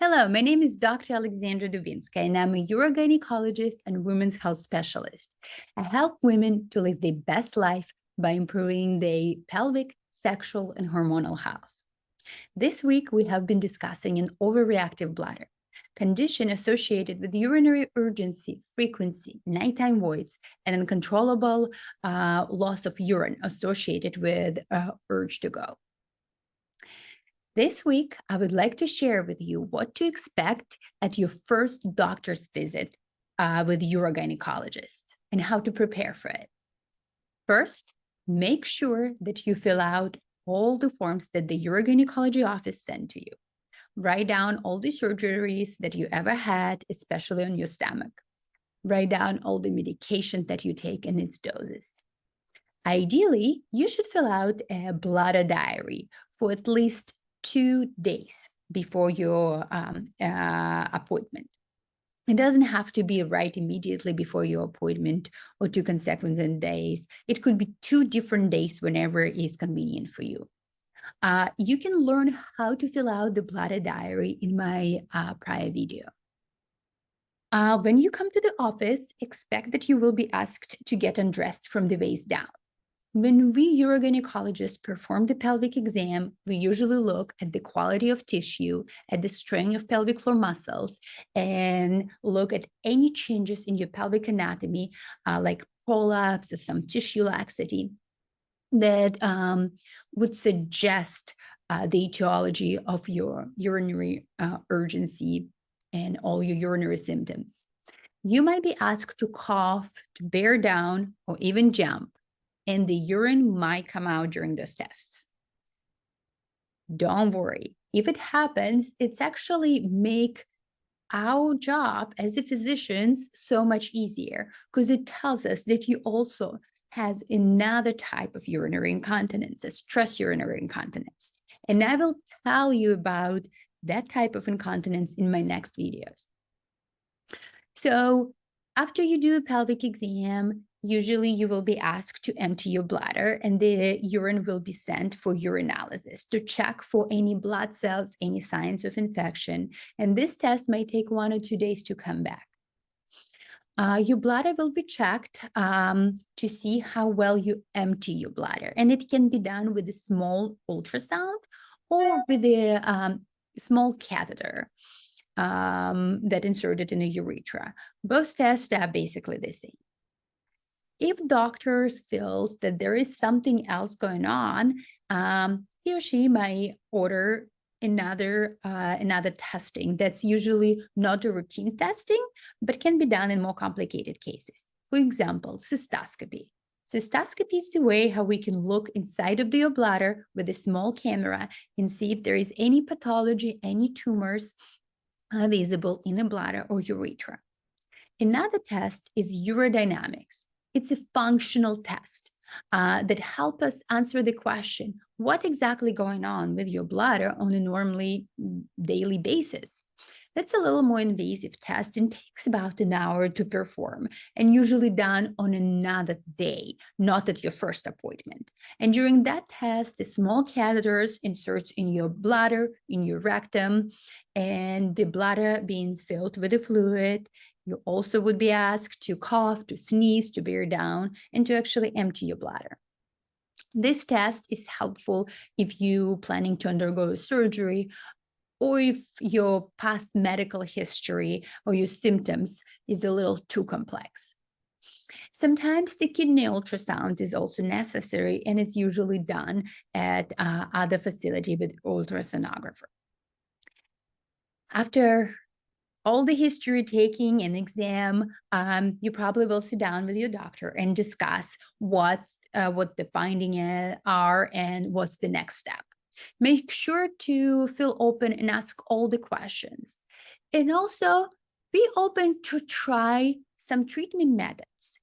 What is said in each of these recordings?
Hello, my name is Dr. Alexandra Dubinsky, and I'm a urogynecologist and women's health specialist. I help women to live their best life by improving their pelvic, sexual, and hormonal health. This week, we have been discussing an overreactive bladder, condition associated with urinary urgency, frequency, nighttime voids, and uncontrollable loss of urine associated with urge to go. This week, I would like to share with you what to expect at your first doctor's visit with urogynecologist and how to prepare for it. First, make sure that you fill out all the forms that the urogynecology office sent to you. Write down all the surgeries that you ever had, especially on your stomach. Write down all the medication that you take and its doses. Ideally, you should fill out a bladder diary for at least 2 days before your appointment. It doesn't have to be right immediately before your appointment or 2 consecutive days. It could be 2 different days whenever is convenient for you. You can learn how to fill out the bladder diary in my prior video. When you come to the office, expect that you will be asked to get undressed from the waist down. When we urogynecologists perform the pelvic exam, we usually look at the quality of tissue, at the strength of pelvic floor muscles, and look at any changes in your pelvic anatomy, like prolapse or some tissue laxity that would suggest the etiology of your urinary urgency and all your urinary symptoms. You might be asked to cough, to bear down, or even jump, and the urine might come out during those tests. Don't worry. If it happens, it's actually make our job as a physicians so much easier because it tells us that you also has another type of urinary incontinence, a stress urinary incontinence. And I will tell you about that type of incontinence in my next videos. So after you do a pelvic exam, usually you will be asked to empty your bladder and the urine will be sent for urinalysis to check for any blood cells, any signs of infection. And this test may take 1 or 2 days to come back. Your bladder will be checked to see how well you empty your bladder. And it can be done with a small ultrasound or with a small catheter that inserted in a urethra. Both tests are basically the same. If doctors feels that there is something else going on, he or she may order another testing that's usually not a routine testing, but can be done in more complicated cases. For example, cystoscopy. Cystoscopy is the way how we can look inside of your bladder with a small camera and see if there is any pathology, any tumors visible in a bladder or urethra. Another test is urodynamics. It's a functional test that helps us answer the question, what exactly going on with your bladder on a normally daily basis? That's a little more invasive test and takes about an hour to perform and usually done on another day, not at your first appointment. And during that test, the small catheters inserts in your bladder, in your rectum, and the bladder being filled with the fluid. You also would be asked to cough, to sneeze, to bear down, and to actually empty your bladder. This test is helpful if you're planning to undergo a surgery or if your past medical history or your symptoms is a little too complex. Sometimes the kidney ultrasound is also necessary, and it's usually done at other facility with ultrasonographer. After all the history taking and exam, you probably will sit down with your doctor and discuss what the findings are and what's the next step. Make sure to feel open and ask all the questions. And also be open to try some treatment methods.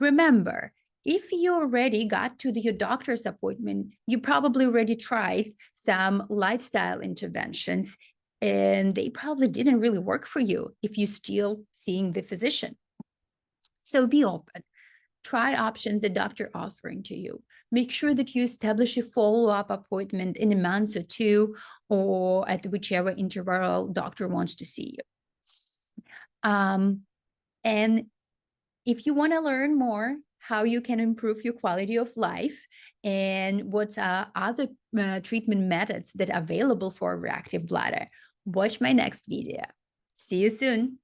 Remember, if you already got to your doctor's appointment, you probably already tried some lifestyle interventions and they probably didn't really work for you if you're still seeing the physician. So be open. Try options the doctor offering to you. Make sure that you establish a follow-up appointment in a month or two, or at whichever interval doctor wants to see you. And if you want to learn more how you can improve your quality of life and what are other treatment methods that are available for reactive bladder, watch my next video. See you soon.